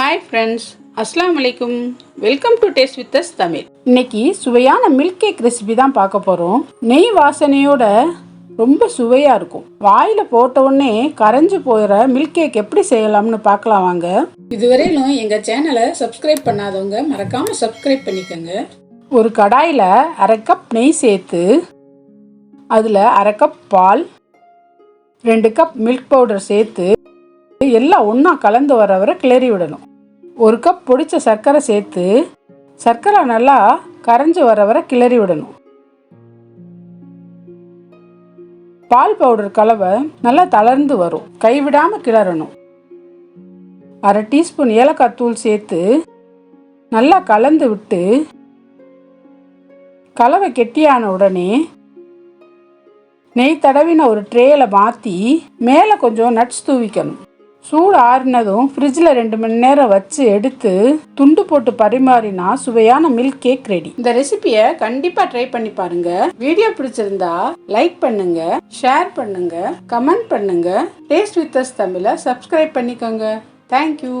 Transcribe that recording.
Hi friends, அஸ்ஸலாமு அலைக்கும். Welcome to taste with us Tamil. இன்னைக்கு சுவையான மில்க் கேக் ரெசிபி தான் பார்க்க போகிறோம். நெய் வாசனையோட ரொம்ப சுவையாக இருக்கும். வாயில் போட்ட உடனே கரைஞ்சு போயிற மில்க் கேக் எப்படி செய்யலாம்னு பார்க்கலாம் வாங்க. இதுவரையிலும் எங்கள் சேனலை சப்ஸ்கிரைப் பண்ணாதவங்க மறக்காமல் சப்ஸ்கிரைப் பண்ணிக்கோங்க. ஒரு கடாயில் அரை கப் நெய் சேர்த்து அதில் அரை கப் பால், 2 கப் மில்க் பவுடர் சேர்த்து எல்லாம் ஒன்றா கலந்து வர வரை கிளறி விடணும். 1 கப் பொடிச்ச சர்க்கரை சேர்த்து சர்க்கரை நல்லா கரைஞ்சி வர வரை கிளறி விடணும். பால் பவுடர் கலவை நல்லா தளர்ந்து வரும், கைவிடாமல் கிளறணும். அரை டீஸ்பூன் ஏலக்காய் தூள் சேர்த்து நல்லா கலந்து விட்டு கலவை கெட்டியான உடனே நெய் தடவின ஒரு ட்ரேயில் மாற்றி மேலே கொஞ்சம் நட்ஸ் தூவிக்கணும். சூடு ஆறினதும் ஃப்ரிட்ஜில் 2 மணி நேரம் வச்சு எடுத்து துண்டு போட்டு பரிமாறினா சுவையான மில்க் கேக் ரெடி. இந்த ரெசிபியை கண்டிப்பாக ட்ரை பண்ணி பாருங்க. வீடியோ பிடிச்சிருந்தா லைக் பண்ணுங்க, ஷேர் பண்ணுங்க, கமெண்ட் பண்ணுங்க. டேஸ்ட் வித் அஸ் தமிழை சப்ஸ்கிரைப் பண்ணிக்கோங்க. தேங்க்யூ.